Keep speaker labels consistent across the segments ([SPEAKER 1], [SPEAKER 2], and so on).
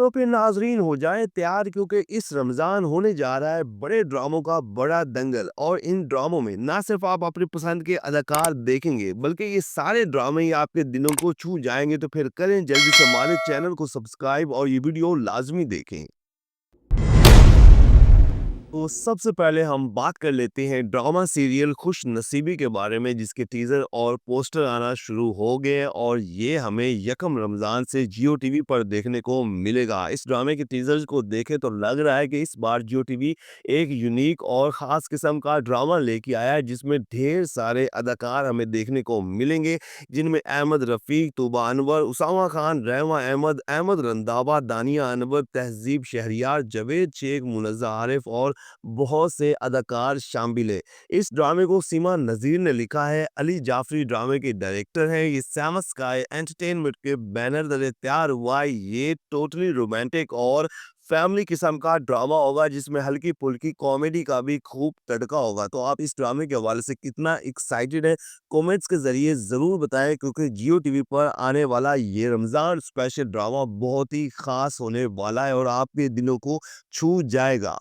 [SPEAKER 1] तो फिर नाज़रीन हो जाएँ तैयार क्योंकि इस रमज़ान होने जा रहा है बड़े ड्रामों का बड़ा दंगल और इन ड्रामों में ना सिर्फ़ आप अपनी पसंद के अदाकार देखेंगे बल्कि ये सारे ड्रामे ही आपके दिलों को छू जाएँगे। तो फिर करें जल्दी से हमारे चैनल को सब्सक्राइब और ये वीडियो लाज़मी देखें। तो सबसे पहले हम बात कर लेते हैं ड्रामा सीरियल खुश नसीबी के बारे में, जिसके टीजर और पोस्टर आना शुरू हो गए हैं और ये हमें यकम रमज़ान से जियो टीवी पर देखने को मिलेगा। इस ड्रामे के टीजर्स को देखें तो लग रहा है कि इस बार जियो टीवी एक यूनिक और ख़ास किस्म का ड्रामा लेके आया है, जिसमें ढेर सारे अदाकार हमें देखने को मिलेंगे, जिनमें अहमद रफ़ीक, तूबा अनवर, उसामा खान, रहमा अहमद, अहमद रंधावा, दानिया अनवर, तहज़ीब शहरियार, जावेद शेख, मुनज़्ज़ा आरिफ और बहुत से अदाकार शामिल है। इस ड्रामे को सीमा नज़ीर ने लिखा है, अली जाफरी ड्रामे के डायरेक्टर हैं। ये सैम स्काई एंटरटेनमेंट के बैनर तले तैयार हुआ है। ये टोटली रोमांटिक और फैमिली किस्म का ड्रामा होगा, जिसमें हल्की फुल्की कॉमेडी का भी खूब तड़का होगा। तो आप इस ड्रामे के हवाले से कितना एक्साइटेड है, कमेंट्स के जरिए ज़रूर बताएं, क्योंकि जियो टीवी पर आने वाला ये रमज़ान स्पेशल ड्रामा बहुत ही खास होने वाला है और आपके दिलों को छू जाएगा।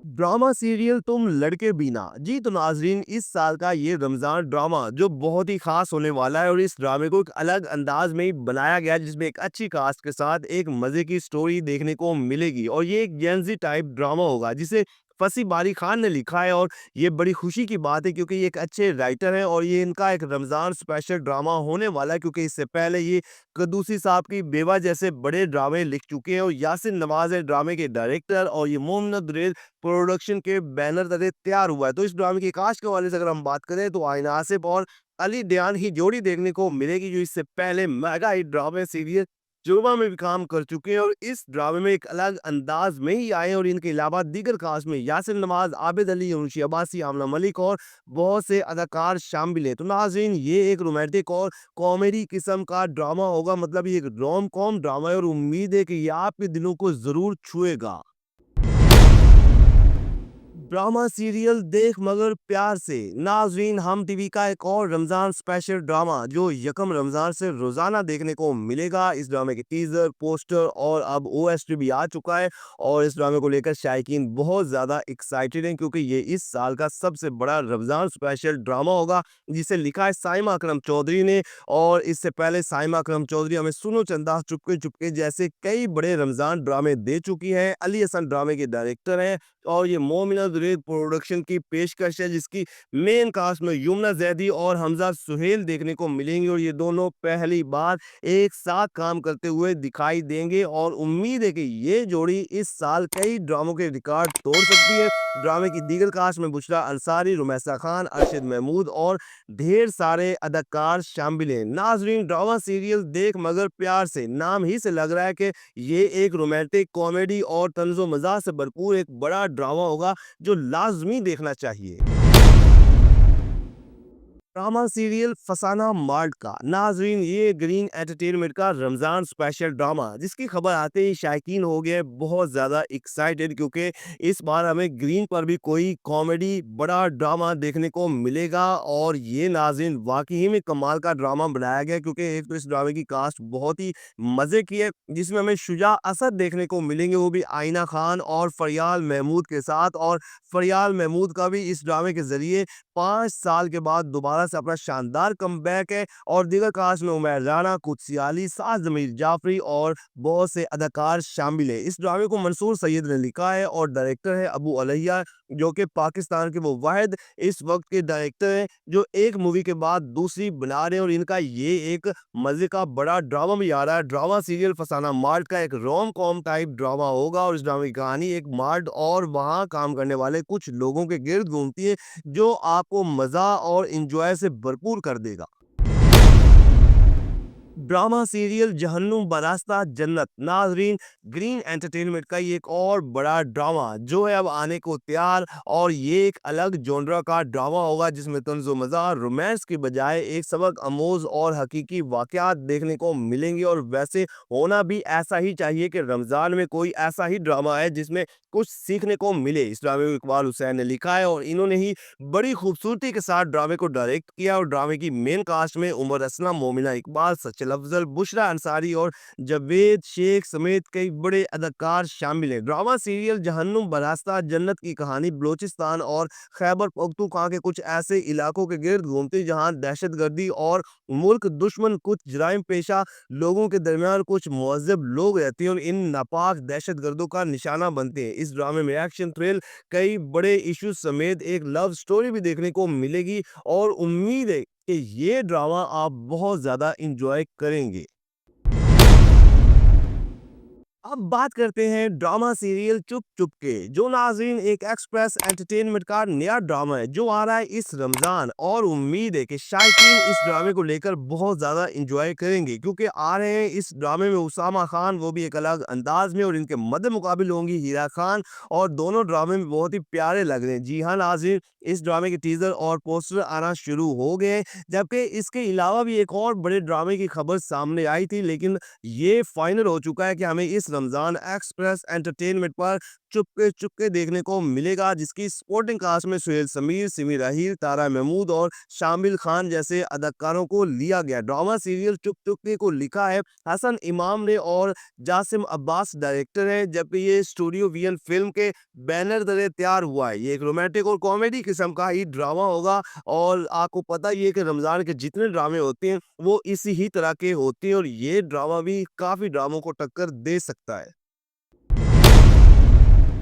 [SPEAKER 1] ड्रामा सीरियल तुम लड़के बीना। जी तो नाजरीन, इस साल का ये रमज़ान ड्रामा जो बहुत ही खास होने वाला है और इस ड्रामे को एक अलग अंदाज में ही बनाया गया है, जिसमें एक अच्छी कास्ट के साथ एक मज़े की स्टोरी देखने को मिलेगी और ये एक जेंजी टाइप ड्रामा होगा, जिसे फसी बारी खान ने लिखा है। और ये बड़ी खुशी की बात है क्योंकि ये एक अच्छे राइटर हैं और ये इनका एक रमज़ान स्पेशल ड्रामा होने वाला है, क्योंकि इससे पहले ये कद्दूसी साहब की बेवा जैसे बड़े ड्रामे लिख चुके हैं और यासिन नवाज है ड्रामे के डायरेक्टर और ये मोहम्मद रेज प्रोडक्शन के बैनर तले तैयार हुआ है। तो इस ड्रामे की कास्ट के हवाले से अगर हम बात करें तो आयन आसिफ और अली दयान की जोड़ी देखने को मिलेगी, जो इससे पहले मेगा हिट ड्रामे सीरियल जुर्मा में भी काम कर चुके हैं और इस ड्रामे में एक अलग अंदाज में ही आए हैं। और इनके अलावा दीगर कास्ट में यासिन नवाज, आबिद अली, यूनुशी अब्बासी, आमना मलिक और बहुत से अदाकार शामिल हैं। तो नाज़रीन, ये एक रोमांटिक और कॉमेडी किस्म का ड्रामा होगा, मतलब ये एक रोम कॉम ड्रामा है और उम्मीद है कि ये आपके दिलों को ज़रूर छुएगा। ड्रामा सीरियल देख मगर प्यार से। नाजरीन, हम टीवी का एक और रमजान स्पेशल ड्रामा जो यकम रमजान से रोजाना देखने को मिलेगा। इस ड्रामे के टीजर, पोस्टर और अब ओएसटी भी आ चुका है और इस ड्रामे को लेकर शायकीन बहुत ज्यादा एक्साइटेड हैं, क्योंकि ये इस साल का सबसे बड़ा रमजान स्पेशल ड्रामा होगा, जिसे लिखा है साइमा अकरम चौधरी ने। और इससे पहले साइमा अकरम चौधरी हमें सुनो चंदा, चुपके चुपके जैसे कई बड़े रमजान ड्रामे दे चुकी हैं। अली हसन ड्रामे के डायरेक्टर हैं और ये मोमिना जुनैद प्रोडक्शन की पेशकश है, जिसकी मेन कास्ट में यमुना जैदी और हमजा सुहेल देखने को मिलेंगे और ये दोनों पहली बार एक साथ काम करते हुए दिखाई देंगे और उम्मीद है कि ये जोड़ी इस साल कई ड्रामों के रिकॉर्ड तोड़ सकती है। ड्रामे की दीगर कास्ट में बुशरा अंसारी, रुमैसा खान, अरशद महमूद और ढेर सारे अदाकार शामिल हैं। नाजरीन, ड्रामा सीरियल देख मगर प्यार से नाम ही से लग रहा है कि ये एक रोमांटिक कॉमेडी और तंज़ो मज़ाक से भरपूर एक बड़ा ड्रामा होगा जो लाज़मी देखना चाहिए। ड्रामा सीरियल फसाना मार्ट का। नाजरीन, ये ग्रीन एंटरटेनमेंट का रमज़ान स्पेशल ड्रामा, जिसकी खबर आते ही शायकीन हो गए बहुत ज़्यादा एक्साइटेड, क्योंकि इस बार हमें ग्रीन पर भी कोई कॉमेडी बड़ा ड्रामा देखने को मिलेगा। और ये नाजरीन वाकई ही में कमाल का ड्रामा बनाया गया, क्योंकि एक तो इस ड्रामे की कास्ट बहुत ही मज़े की है, जिसमें हमें शुजा असद देखने को मिलेंगे, वो भी आइना खान और फरियाल महमूद के साथ। और फरियाल महमूद का भी इस ड्रामे के ज़रिए 5 साल के बाद दोबारा से अपना शानदार कमबैक है। और दीगर कास्ट में उमर राना, कुदसी आली, साज ज़मीर जाफरी और बहुत से अदाकार शामिल है। इस ड्रामे को मंसूर सैयद ने लिखा है और डायरेक्टर है अबू अलैया, जो कि पाकिस्तान के वो वाहिद इस वक्त के डायरेक्टर हैं जो एक मूवी के बाद दूसरी बना रहे हैं। और इनका ये एक मजे का बड़ा ड्रामा भी आ रहा है। ड्रामा सीरियल फसाना मार्ट का एक रोम कॉम टाइप ड्रामा होगा और इस ड्रामे की कहानी एक मार्ट और वहाँ काम करने वाले कुछ लोगों के गिर्द घूमती है, जो आपको मज़ा और एंजॉय से भरपूर कर देगा। ड्रामा सीरियल जहन्नुम बरास्ता जन्नत। नाजरीन, ग्रीन एंटरटेनमेंट का ये एक और बड़ा ड्रामा जो है अब आने को तैयार और ये एक अलग जोनरा का ड्रामा होगा, जिसमें तंज़ो मज़ाक, रोमांस की बजाय एक सबक आमोज और हकीकी वाक़यात देखने को मिलेंगे। और वैसे होना भी ऐसा ही चाहिए कि रमज़ान में कोई ऐसा ही ड्रामा है जिसमें कुछ सीखने को मिले। इस ड्रामे को इकबाल हुसैन ने लिखा है और इन्होंने ही बड़ी खूबसूरती के साथ ड्रामे को डायरेक्ट किया। और ड्रामे की मेन कास्ट में उमर असलम, मोमिना इकबाल, सच्चा राशिद अफजल, बुशरा अंसारी और जावेद शेख समेत कई बड़े अदाकार शामिल हैं। ड्रामा सीरियल जहन्नुम बरास्ता जन्नत की कहानी बलोचिस्तान और खैबर पख्तूनख्वा के कुछ ऐसे इलाकों के गिर्द घूमती है जहां दहशतगर्दी और मुल्क दुश्मन कुछ जराइम पेशा लोगों के दरमियान कुछ मुअज़्ज़ब लोग रहते हैं और इन नापाक दहशतगर्दों का निशाना बनते हैं। इस ड्रामे में एक्शन, थ्रिल, कई बड़े इश्यूज समेत एक लव स्टोरी भी देखने को मिलेगी और उम्मीद है कि ये ड्रामा आप बहुत ज़्यादा इंजॉय करेंगे। अब बात करते हैं ड्रामा सीरियल चुप चुप के, जो नाज़रीन एक एक्सप्रेस एंटरटेनमेंट का नया ड्रामा है जो आ रहा है इस रमज़ान, और उम्मीद है कि शायकीन इस ड्रामे को लेकर बहुत ज़्यादा इंजॉय करेंगे क्योंकि आ रहे हैं इस ड्रामे में उसामा खान, वो भी एक अलग अंदाज में, और इनके मद्दे मुकाबिल होंगी हीरा खान, और दोनों ड्रामे में बहुत ही प्यारे लग रहे हैं। जी हाँ नाज़रीन, इस ड्रामे के टीज़र और पोस्टर आना शुरू हो गए हैं, जबकि इसके अलावा भी एक और बड़े ड्रामे की खबर सामने आई थी, लेकिन ये फाइनल हो चुका है कि हमें इस रमजान एक्सप्रेस एंटरटेनमेंट पर चुपके देखने को मिलेगा, जिसकी सपोर्टिंग कास्ट में सुहेल समीर, सिमी राहील, तारा महमूद और शामिल खान जैसे अदाकारों को लिया गया। ड्रामा सीरियल चुप चुप्के को लिखा है हसन इमाम ने और जासिम अब्बास डायरेक्टर हैं, जबकि ये स्टूडियो वीएन फिल्म के बैनर तले तैयार हुआ है। ये एक रोमांटिक और कॉमेडी किस्म का ही ड्रामा होगा, और आपको पता ही है कि रमजान के जितने ड्रामे होते हैं वो इसी ही तरह के होते हैं, और ये ड्रामा भी काफी ड्रामों को टक्कर दे सकता है।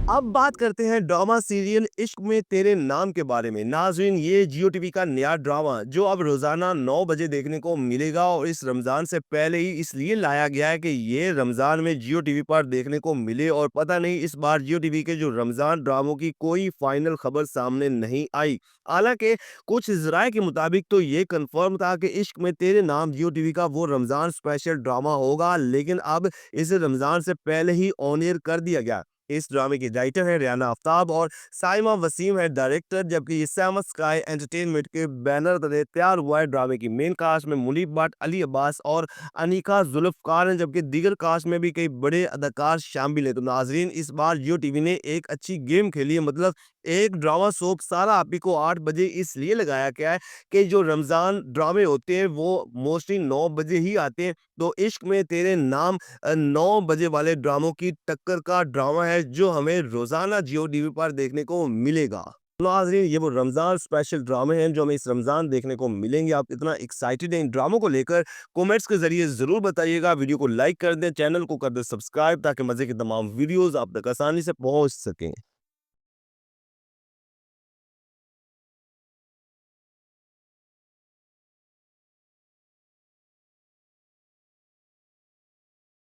[SPEAKER 1] अब बात करते हैं ड्रामा सीरियल इश्क में तेरे नाम के बारे में। नाज़रीन, ये जियो टीवी का नया ड्रामा जो अब रोजाना 9 बजे देखने को मिलेगा, और इस रमजान से पहले ही इसलिए लाया गया है कि ये रमजान में जियो टीवी पर देखने को मिले, और पता नहीं इस बार जियो टीवी के जो रमजान ड्रामों की कोई फाइनल खबर सामने नहीं आई। हालांकि कुछ जराये के मुताबिक तो ये कंफर्म था कि इश्क में तेरे नाम जियो टीवी का वो रमजान स्पेशल ड्रामा होगा, लेकिन अब इसे रमजान से पहले ही ऑन एयर कर दिया गया। इस ड्रामे की राइटर है रियाना आफ्ताब और साइमा वसीम है डायरेक्टर, जबकि ये सैमस स्काई एंटरटेनमेंट के बैनर तले तैयार हुआ है। ड्रामे की मेन कास्ट में मुनीब भट्ट, अली अब्बास और अनिका जुल्फकार हैं, जबकि दीगर कास्ट में भी कई बड़े अदाकार शामिल हैं। तो नाजरीन, इस बार जियो टीवी ने एक अच्छी गेम खेली है, मतलब एक ड्रामा सोप सारा आप ही को 8 बजे इसलिए लगाया गया है कि जो रमजान ड्रामे होते हैं वो मोस्टली 9 बजे ही आते हैं। तो इश्क में तेरे नाम 9 बजे वाले ड्रामों की टक्कर का ड्रामा है जो हमें रोजाना जियो टीवी पर देखने को मिलेगा। नाज़रीन, ये वो रमजान स्पेशल ड्रामे हैं जो हमें इस रमजान देखने को मिलेंगे। आप इतना एक्साइटेड हैं इन ड्रामों को लेकर? कमेंट्स के जरिए जरूर बताइएगा। वीडियो को लाइक कर दें, चैनल को कर दें सब्सक्राइब, ताकि मजे की तमाम वीडियोस आप तक आसानी से पहुंच सकें।